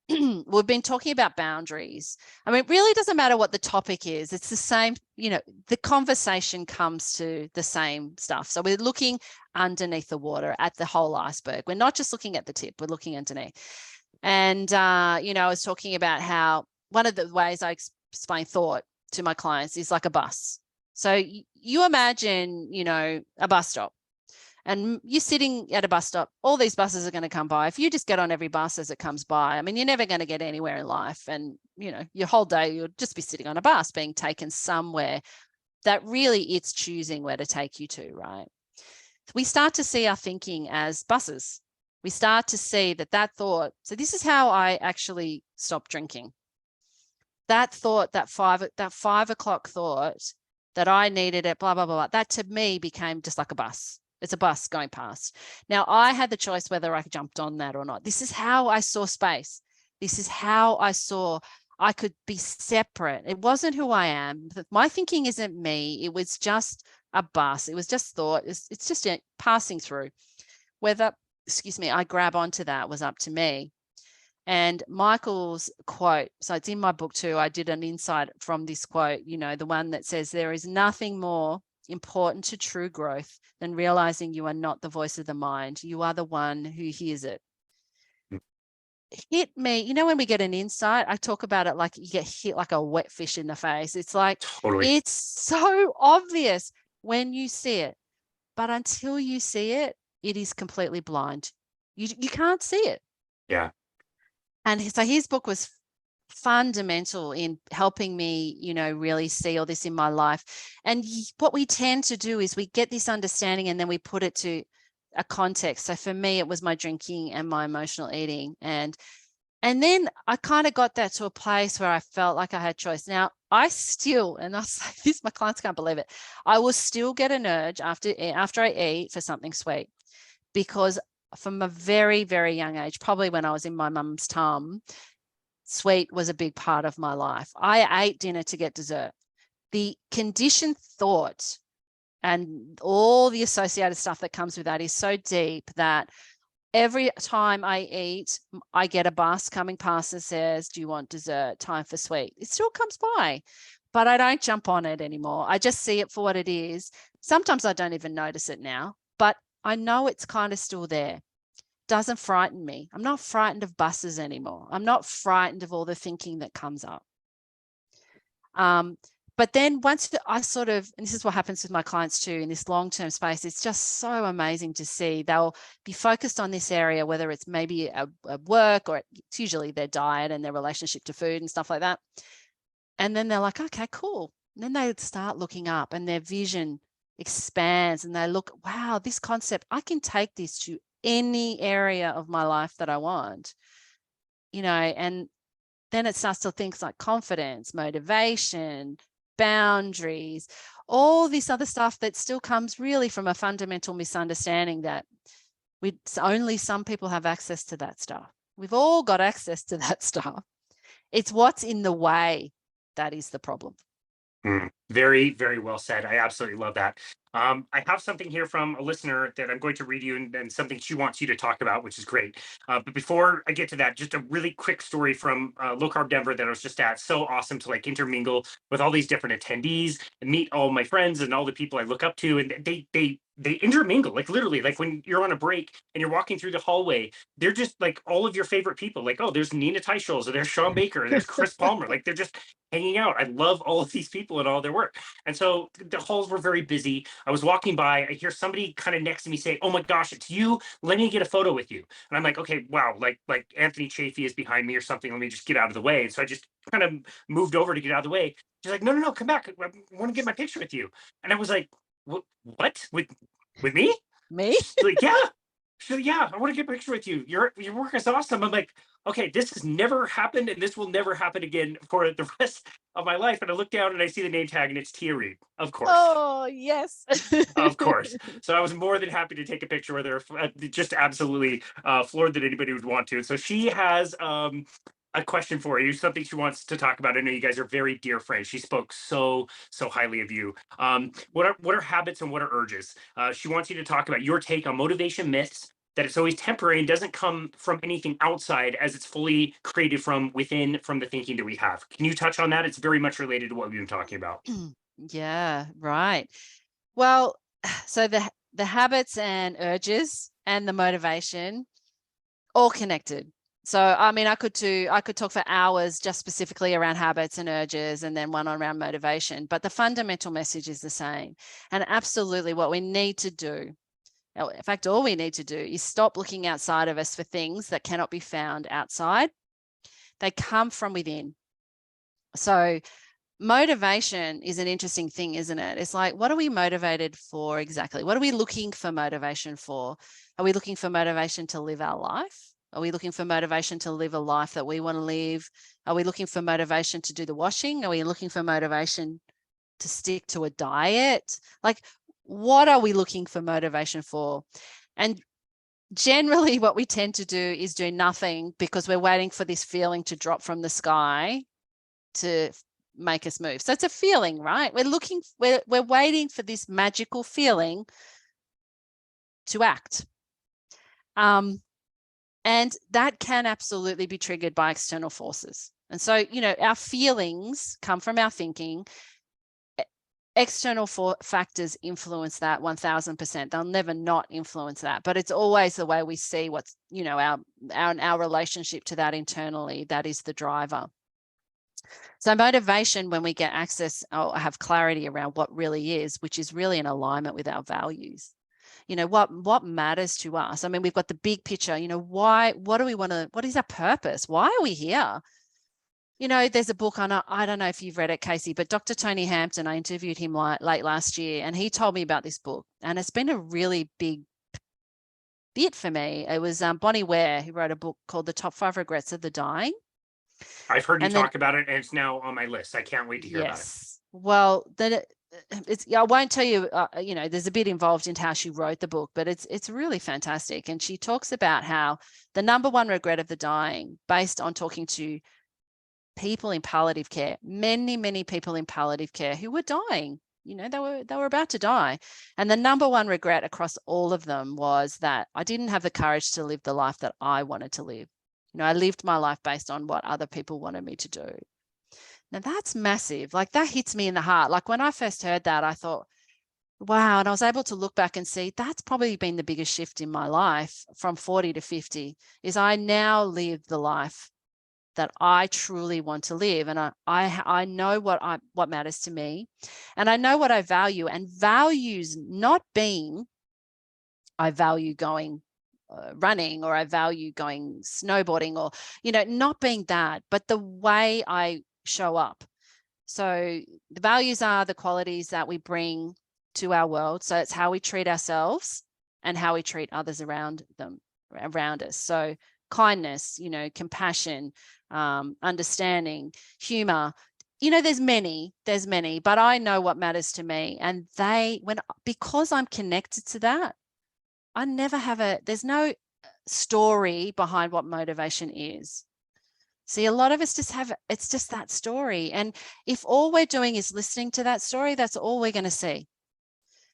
we've been talking about boundaries. I mean, it really doesn't matter what the topic is. It's the same, the conversation comes to the same stuff. So we're looking underneath the water at the whole iceberg. We're not just looking at the tip, we're looking underneath. And, I was talking about how one of the ways I explain thought to my clients is like a bus. So you imagine, a bus stop. And you're sitting at a bus stop, all these buses are going to come by. If you just get on every bus as it comes by, I mean, you're never going to get anywhere in life. And, your whole day, you'll just be sitting on a bus being taken somewhere that really it's choosing where to take you to, right? We start to see our thinking as buses. We start to see that thought. So this is how I actually stopped drinking. That thought, that 5 o'clock thought that I needed it, blah, blah, blah, blah, that to me became just like a bus. It's a bus going past. Now, I had the choice whether I jumped on that or not. This is how I saw space. This is how I saw I could be separate. It wasn't who I am. My thinking isn't me. It was just a bus. It was just thought. It's just passing through. Whether, I grab onto that was up to me. And Michael's quote, so it's in my book too. I did an insight from this quote, the one that says, there is nothing more important to true growth than realizing you are not the voice of the mind. You are the one who hears it. Hit me. When we get an insight, I talk about it like you get hit like a wet fish in the face. It's like, Totally. It's so obvious when you see it, but until you see it, it is completely blind. You can't see it. Yeah. And so his book was fundamental in helping me, really see all this in my life. And what we tend to do is we get this understanding and then we put it to a context. So for me, it was my drinking and my emotional eating. And then I kind of got that to a place where I felt like I had choice. Now, I still, and I say this, my clients can't believe it, I will still get an urge after I eat for something sweet, because from a very, very young age, probably when I was in my mum's tum, sweet was a big part of my life. I ate dinner to get dessert. The conditioned thought and all the associated stuff that comes with that is so deep that every time I eat, I get a bus coming past that says, do you want dessert? Time for sweet. It still comes by, but I don't jump on it anymore. I just see it for what it is. Sometimes I don't even notice it now, but I know it's kind of still there. Doesn't frighten me. I'm not frightened of buses anymore. I'm not frightened of all the thinking that comes up. But then once I and this is what happens with my clients too, in this long-term space, it's just so amazing to see. They'll be focused on this area, whether it's maybe a work or it's usually their diet and their relationship to food and stuff like that. And then they're like, okay, cool. And then they start looking up and their vision expands and they look, wow, this concept, I can take this to any area of my life that I want, and then it starts to things like confidence, motivation, boundaries, all this other stuff that still comes really from a fundamental misunderstanding that only some people have access to that stuff. We've all got access to that stuff. It's what's in the way that is the problem. Very, very well said. I absolutely love that. I have something here from a listener that I'm going to read you, and something she wants you to talk about, which is great. But before I get to that, just a really quick story from Low Carb Denver that I was just at. So awesome to like intermingle with all these different attendees and meet all my friends and all the people I look up to, and they intermingle, like literally, like when you're on a break and you're walking through the hallway, they're just like all of your favorite people. Like, oh, there's Nina Teicholz, or there's Sean Baker, or there's Chris Palmer. Like they're just hanging out. I love all of these people and all their work. And so the halls were very busy. I was walking by, I hear somebody kind of next to me say, oh my gosh, it's you. Let me get a photo with you. And I'm like, okay, wow, like Anthony Chafee is behind me or something. Let me just get out of the way. And so I just kind of moved over to get out of the way. She's like, no, come back. I want to get my picture with you. And I was like, what? With me? Me? She's like, yeah. She's like, yeah, I want to get a picture with you. Your work is awesome. I'm like, okay, this has never happened and this will never happen again for the rest of my life. And I look down and I see the name tag and it's Tia Reed, of course. Oh, yes. Of course. So I was more than happy to take a picture with her. Just absolutely floored that anybody would want to. So she has a question for you, something she wants to talk about. I know you guys are very dear friends. She spoke so highly of you. What are habits and what are urges? She wants you to talk about your take on motivation myths. That it's always temporary and doesn't come from anything outside, as it's fully created from within, from the thinking that we have. Can you touch on that? It's very much related to what we've been talking about. Yeah, right. Well, so the habits and urges and the motivation all connected. So I mean, I could talk for hours just specifically around habits and urges, and then one around motivation, but the fundamental message is the same. And absolutely what we need to do, in fact, all we need to do is stop looking outside of us for things that cannot be found outside. They come from within. So motivation is an interesting thing, isn't it? It's like, what are we motivated for exactly? What are we looking for motivation for? Are we looking for motivation to live our life? Are we looking for motivation to live a life that we want to live? Are we looking for motivation to do the washing? Are we looking for motivation to stick to a diet? Like, what are we looking for motivation for? And generally what we tend to do is do nothing because we're waiting for this feeling to drop from the sky to make us move. So it's a feeling, right? We're waiting for this magical feeling to act. And that can absolutely be triggered by external forces. And so, our feelings come from our thinking. External factors influence that 1000%. They'll never not influence that, but it's always the way we see what's, our relationship to that internally, that is the driver. So motivation, when we get access or have clarity around what really is, which is really in alignment with our values, what matters to us. I mean, we've got the big picture, what do we want to, what is our purpose? Why are we here? There's a book on, I don't know if you've read it, Casey, but Dr. Tony Hampton, I interviewed him late last year, and he told me about this book, and it's been a really big bit for me. It was Bonnie Ware, who wrote a book called The Top 5 Regrets of the Dying. I've heard you And then, talk about it, and it's now on my list. I can't wait to hear about it. yes, well, then I won't tell you, there's a bit involved in how she wrote the book, but it's really fantastic. And she talks about how the number one regret of the dying, based on talking to people in palliative care, many people in palliative care who were dying, they were about to die. And the number one regret across all of them was that I didn't have the courage to live the life that I wanted to live. I lived my life based on what other people wanted me to do. Now that's massive. Like, that hits me in the heart. Like, when I first heard that, I thought, wow. And I was able to look back and see that's probably been the biggest shift in my life from 40 to 50, is I now live the life that I truly want to live. And I know what matters to me, and I know what I value. And values not being, I value going running, or I value going snowboarding, or, not being that, but the way I show up. So the values are the qualities that we bring to our world. So it's how we treat ourselves and how we treat others around us. So kindness, compassion, understanding, humor, there's many, but I know what matters to me. And because I'm connected to that, I never there's no story behind what motivation is. See, a lot of us it's just that story. And if all we're doing is listening to that story, that's all we're going to see.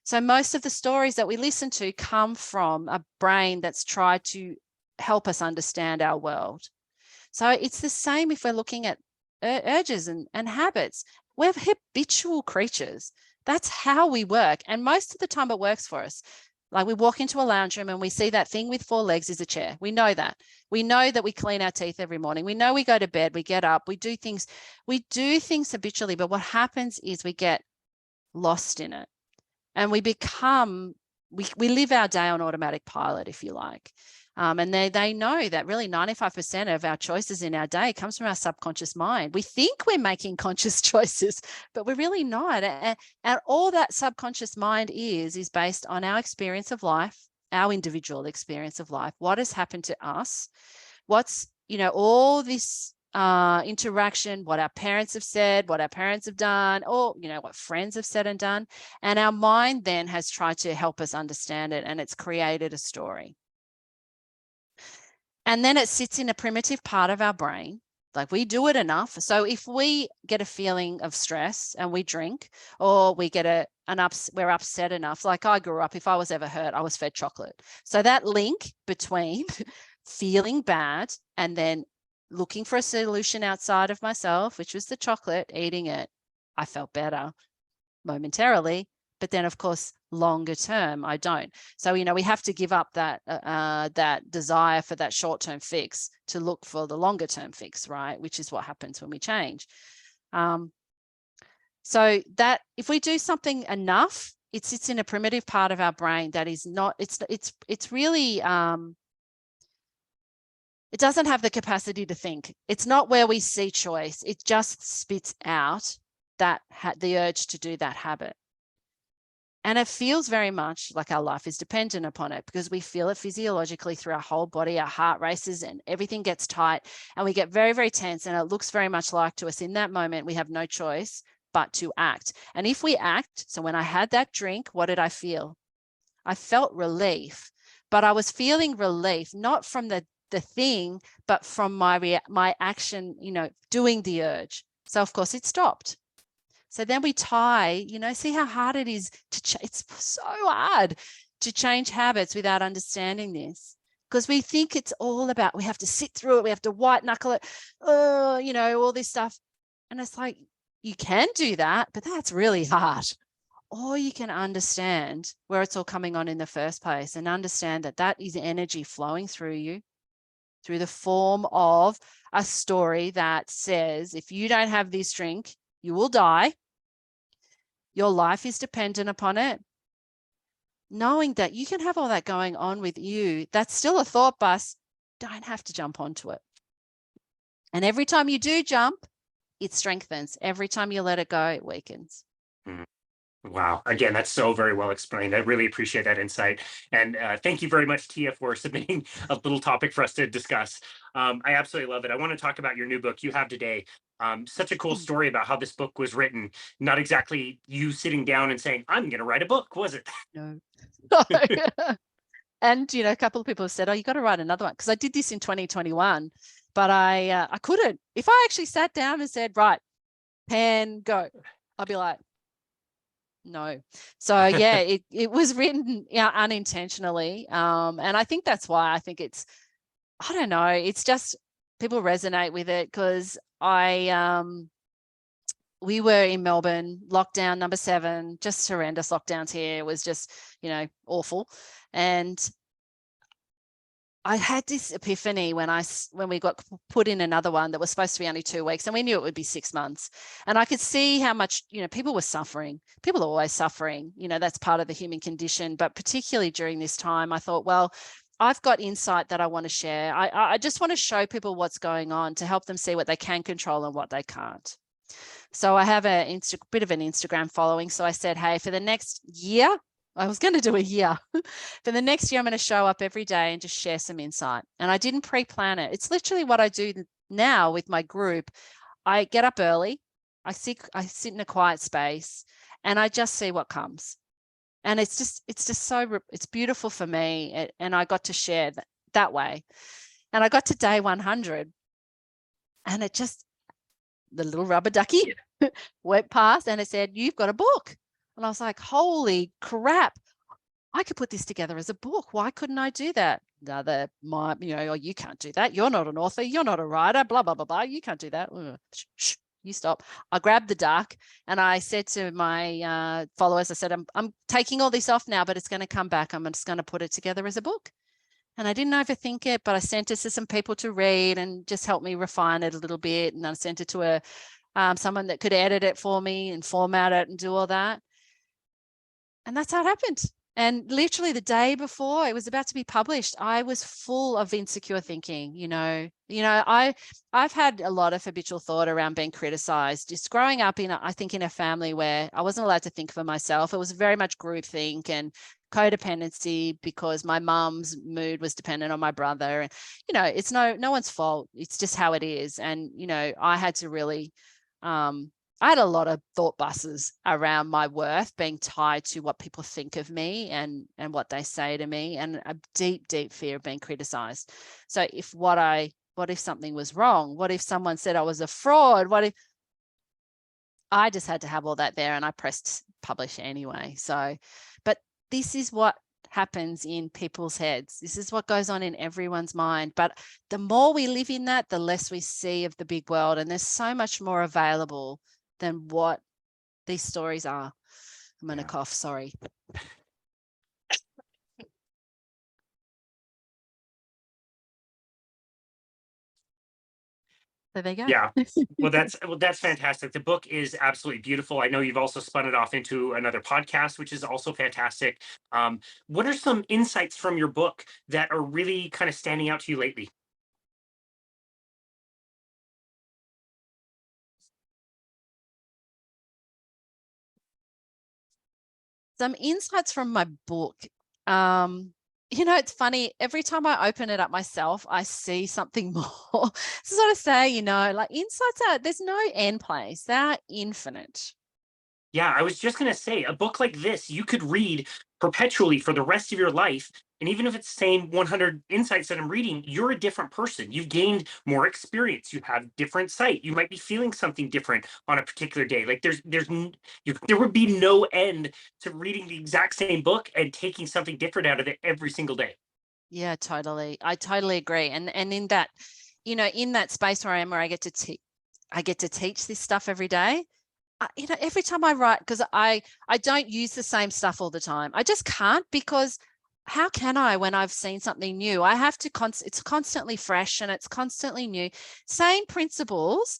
So most of the stories that we listen to come from a brain that's tried to help us understand our world. So it's the same if we're looking at urges and habits. We're habitual creatures. That's how we work. And most of the time it works for us. Like, we walk into a lounge room and we see that thing with 4 legs is a chair. We know that. We know that we clean our teeth every morning. We know we go to bed, we get up, we do things habitually. But what happens is we get lost in it, and we live our day on automatic pilot, if you like. And they know that really 95% of our choices in our day comes from our subconscious mind. We think we're making conscious choices, but we're really not. And all that subconscious mind is based on our experience of life, our individual experience of life, what has happened to us, what's, all this interaction, what our parents have said, what our parents have done, or, what friends have said and done. And our mind then has tried to help us understand it, and it's created a story. And then it sits in a primitive part of our brain, Like we do it enough. So if we get a feeling of stress and we drink, or we get we're upset enough. Like I grew up, if I was ever hurt, I was fed chocolate. So that link between feeling bad and then looking for a solution outside of myself, which was the chocolate, eating it, I felt better momentarily. But then, of course, longer term, I don't. So, we have to give up that desire for that short-term fix to look for the longer-term fix, right? Which is what happens when we change. So that if we do something enough, it sits in a primitive part of our brain that is not. It's really. It doesn't have the capacity to think. It's not where we see choice. It just spits out the urge to do that habit. And it feels very much like our life is dependent upon it, because we feel it physiologically through our whole body. Our heart races and everything gets tight and we get very, very tense. And it looks very much like to us in that moment, we have no choice but to act. And if we act, so when I had that drink, what did I feel? I felt relief, but I was feeling relief, not from the thing, but from my action, doing the urge. So of course it stopped. So then we tie, see how hard it is it's so hard to change habits without understanding this, because we think it's all about, we have to sit through it. We have to white knuckle it, all this stuff. And it's like, you can do that, but that's really hard. Or you can understand where it's all coming on in the first place and understand that is energy flowing through you, through the form of a story that says, if you don't have this drink, you will die. Your life is dependent upon it. Knowing that you can have all that going on with you, that's still a thought bus. Don't have to jump onto it. And every time you do jump, it strengthens. Every time you let it go, it weakens. Wow. Again, that's so very well explained. I really appreciate that insight. And thank you very much, Tia, for submitting a little topic for us to discuss. I absolutely love it. I want to talk about your new book you have today. Such a cool story about how this book was written. Not exactly you sitting down and saying, I'm going to write a book, was it? No. And, a couple of people have said, oh, you got to write another one. Because I did this in 2021, but I couldn't. If I actually sat down and said, right, pen, go, I'd be like, no. So yeah, it was written unintentionally. And I think that's why I don't know, it's just people resonate with it, because we were in Melbourne, lockdown number 7, just horrendous lockdowns here. It was just, awful. And I had this epiphany when we got put in another one that was supposed to be only 2 weeks, and we knew it would be 6 months. And I could see how much, people were suffering. People are always suffering. That's part of the human condition. But particularly during this time, I thought, well, I've got insight that I want to share. I just want to show people what's going on to help them see what they can control and what they can't. So I have a bit of an Instagram following. So I said, hey, for the next year, I was going to do a year. For the next year, I'm going to show up every day and just share some insight. And I didn't pre-plan it. It's literally what I do now with my group. I get up early. I sit in a quiet space and I just see what comes. And it's just it's beautiful for me. And I got to share that way. And I got to day 100 and the little rubber ducky went past and it said, you've got a book. And I was like, holy crap, I could put this together as a book. Why couldn't I do that? Oh, you can't do that. You're not an author. You're not a writer, blah, blah, blah, blah. You can't do that. Shh, you stop. I grabbed the duck and I said to my followers, I said, I'm taking all this off now, but it's going to come back. I'm just going to put it together as a book. And I didn't overthink it, but I sent it to some people to read and just help me refine it a little bit. And I sent it to someone that could edit it for me and format it and do all that. And that's how it happened. And literally the day before it was about to be published, I was full of insecure thinking. I've had a lot of habitual thought around being criticized. Just growing up in a family where I wasn't allowed to think for myself. It was very much groupthink and codependency because my mum's mood was dependent on my brother. And, it's no one's fault. It's just how it is. And, I had to really, I had a lot of thought buses around my worth being tied to what people think of me and what they say to me, and a deep, deep fear of being criticized. So if what I What if something was wrong? What if someone said I was a fraud? What if I just had to have all that there, and I pressed publish anyway. So, but this is what happens in people's heads. This is what goes on in everyone's mind. But the more we live in that, the less we see of the big world. And there's so much more available than what these stories are. I'm going to cough, sorry. So there you go. Yeah. Well, that's fantastic. The book is absolutely beautiful. I know you've also spun it off into another podcast, which is also fantastic. What are some insights from your book that are really kind of standing out to you lately? Some insights from my book. It's funny. Every time I open it up myself, I see something more. So sort of say, like insights are, there's no end place. They're infinite. Yeah, I was just going to say, a book like this, you could read perpetually for the rest of your life. And even if it's the same 100 insights that I'm reading, you're a different person. You've gained more experience. You have different sight. You might be feeling something different on a particular day. Like there would be no end to reading the exact same book and taking something different out of it every single day. Yeah, totally. I totally agree. And in that, in that space where I am, where I get to teach this stuff every day. Every time I write, because I don't use the same stuff all the time. I just can't, because how can I when I've seen something new? I have to it's constantly fresh and it's constantly new. Same principles,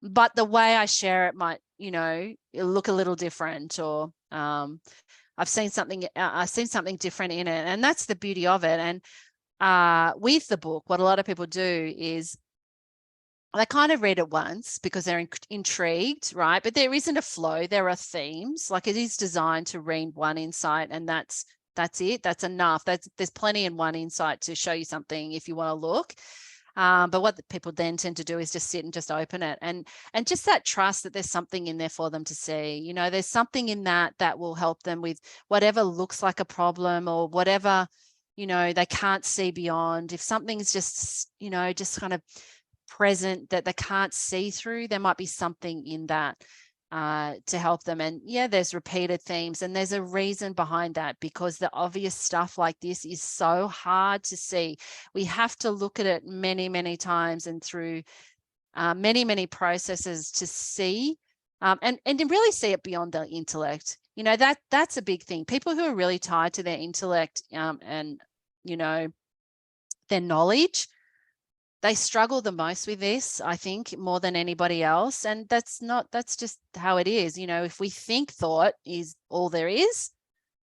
but the way I share it might, look a little different, or I've seen something different in it. And that's the beauty of it. And with the book, what a lot of people do is they kind of read it once because they're intrigued, right? But there isn't a flow. There are themes. Like, it is designed to read one insight, and that's it. That's enough. There's plenty in one insight to show you something if you want to look. But what people then tend to do is just sit and just open it, and just that trust that there's something in there for them to see. There's something in that will help them with whatever looks like a problem, or whatever, they can't see beyond. If something's just, just kind of present that they can't see through, there might be something in that to help them. And yeah, there's repeated themes, and there's a reason behind that, because the obvious stuff like this is so hard to see. We have to look at it many, many times and through many, many processes to see and to really see it beyond the intellect. That's a big thing. People who are really tied to their intellect and their knowledge, they struggle the most with this, I think, more than anybody else. And that's just how it is. If we think thought is all there is,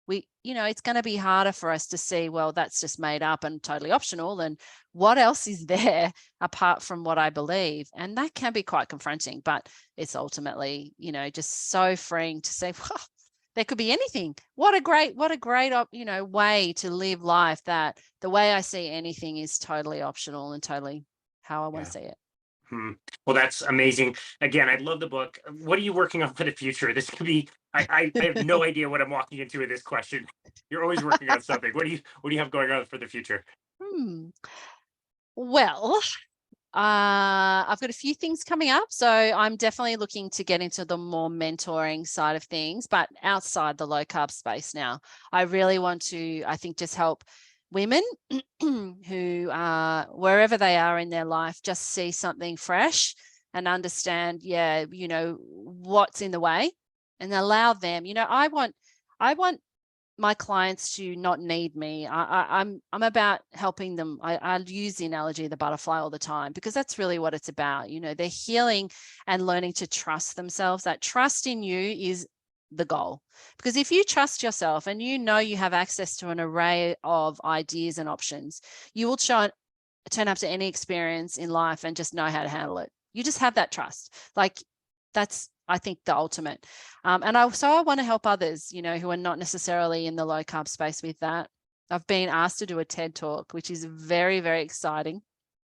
it's going to be harder for us to see, well, that's just made up and totally optional. And what else is there apart from what I believe? And that can be quite confronting, but it's ultimately, just so freeing to say, well, there could be anything. What a great, way to live life, that the way I see anything is totally optional and totally how I want to see it. Well, that's amazing. Again, I love the book. What are you working on for the future? This could be, I have no idea what I'm walking into with this question. You're always working on something. What do you have going on for the future? Well, I've got a few things coming up. So I'm definitely looking to get into the more mentoring side of things, but outside the low carb space now. I really want to, I think, just help women who wherever they are in their life, just see something fresh and understand, what's in the way, and allow them, I want my clients to not need me. I'm about helping them. I use the analogy of the butterfly all the time, because that's really what it's about. They're healing and learning to trust themselves. That trust in you is the goal. Because if you trust yourself and you have access to an array of ideas and options, you will turn up to any experience in life and just know how to handle it. You just have that trust. Like, that's, I think, the ultimate. And I want to help others, who are not necessarily in the low carb space with that. I've been asked to do a TED talk, which is very, very exciting.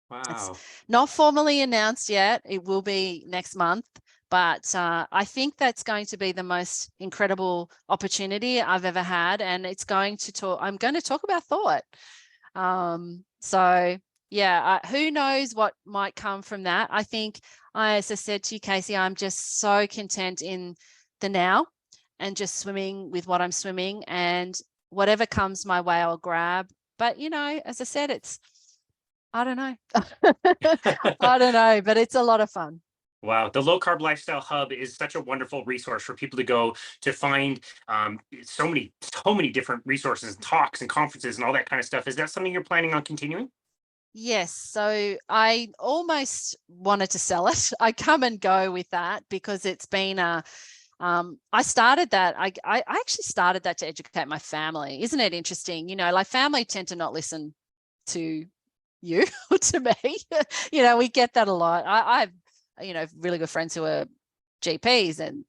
Wow. It's not formally announced yet. It will be next month. But I think that's going to be the most incredible opportunity I've ever had. And I'm going to talk about thought. So yeah, who knows what might come from that. I think, as I said to you, Casey, I'm just so content in the now and just swimming with what I'm swimming, and whatever comes my way, I'll grab. But, as I said, I don't know. I don't know, but it's a lot of fun. Wow, the Low Carb Lifestyle Hub is such a wonderful resource for people to go to find so many different resources, and talks, and conferences, and all that kind of stuff. Is that something you're planning on continuing? Yes. So I almost wanted to sell it. I come and go with that because it's been I started that. I actually started that to educate my family. Isn't it interesting? Like family tend to not listen to you or to me. We get that a lot. I have, really good friends who are GPs, and,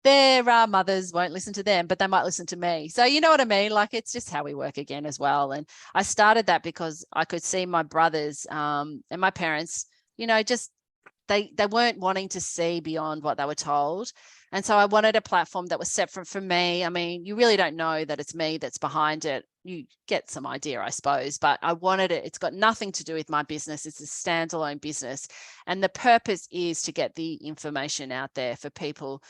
their mothers won't listen to them, but they might listen to me. So you know what I mean? Like, it's just how we work again as well. And I started that because I could see my brothers and my parents, just they weren't wanting to see beyond what they were told. And so I wanted a platform that was separate from me. I mean, you really don't know that it's me that's behind it. You get some idea, I suppose, but I wanted it. It's got nothing to do with my business. It's a standalone business. And the purpose is to get the information out there for people,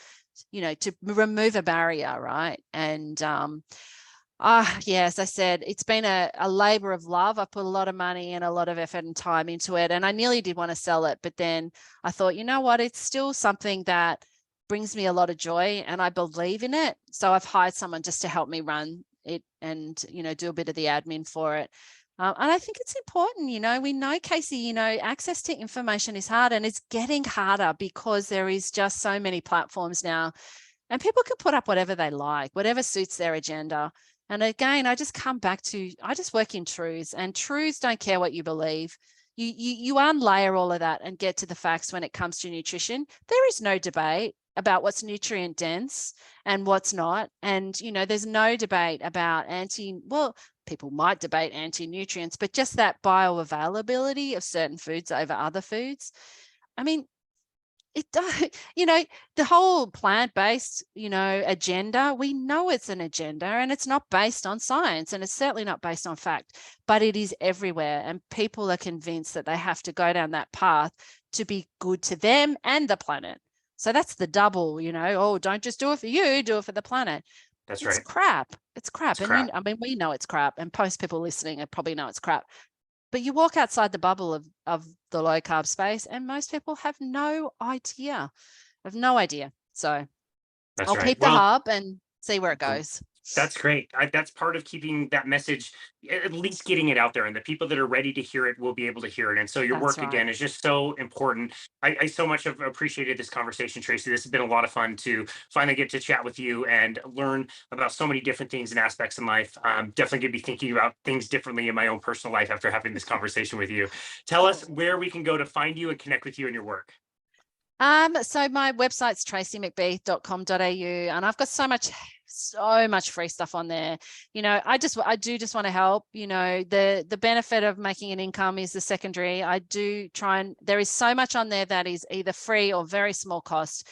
to remove a barrier, right? And yeah, as I said, it's been a labor of love. I put a lot of money and a lot of effort and time into it, and I nearly did want to sell it, but then I thought, you know what, it's still something that brings me a lot of joy, and I believe in it. So I've hired someone just to help me run it and, do a bit of the admin for it. And I think it's important, we know, Casey, access to information is hard, and it's getting harder because there is just so many platforms now, and people can put up whatever they like, whatever suits their agenda. And again, I just come back to, I just work in truths, and truths don't care what you believe. You unlayer all of that and get to the facts when it comes to nutrition. There is no debate about what's nutrient dense and what's not. And, there's no debate about people might debate anti-nutrients, but just that bioavailability of certain foods over other foods. I mean, it does, the whole plant-based, agenda, we know it's an agenda, and it's not based on science, and it's certainly not based on fact, but it is everywhere. And people are convinced that they have to go down that path to be good to them and the planet. So that's the double, don't just do it for you, do it for the planet. That's It's right. crap. It's crap. It's And crap. we know it's crap, and most people listening probably know it's crap. But you walk outside the bubble of the low carb space, and most people have no idea. So That's I'll right. keep the Well, hub and see where it goes. that's great. That's part of keeping that message, at least getting it out there, and the people that are ready to hear it will be able to hear it. And so your That's work right. again is just so important. I so much have appreciated this conversation, Tracey. This has been a lot of fun to finally get to chat with you and learn about so many different things and aspects in life. Definitely going to be thinking about things differently in my own personal life after having this conversation with you. Tell us where we can go to find you and connect with you and your work. So my website's tracymcbeath.com.au, and I've got so much free stuff on there. I do just want to help. The benefit of making an income is the secondary. I do try, and there is so much on there that is either free or very small cost.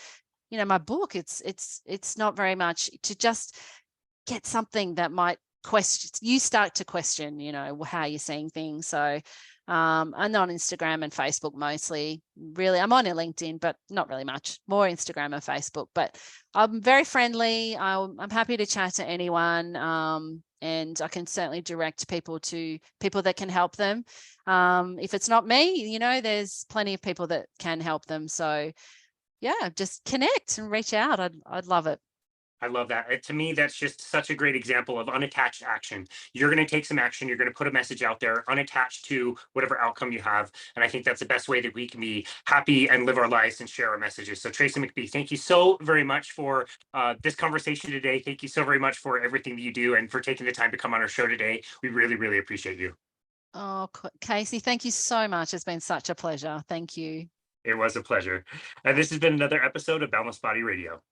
My book, it's not very much, to just get something that might start to question, how you're seeing things. So I'm on Instagram and Facebook mostly. Really, I'm on LinkedIn, but not really much. More Instagram and Facebook. But I'm very friendly. I'm happy to chat to anyone, and I can certainly direct people to people that can help them. If it's not me, there's plenty of people that can help them. So yeah, just connect and reach out. I'd love it. I love that. To me, that's just such a great example of unattached action. You're going to take some action. You're going to put a message out there, unattached to whatever outcome you have. And I think that's the best way that we can be happy and live our lives and share our messages. So, Tracey McBeath, thank you so very much for this conversation today. Thank you so very much for everything that you do and for taking the time to come on our show today. We really, really appreciate you. Oh, Casey, thank you so much. It's been such a pleasure. Thank you. It was a pleasure. This has been another episode of Boundless Body Radio.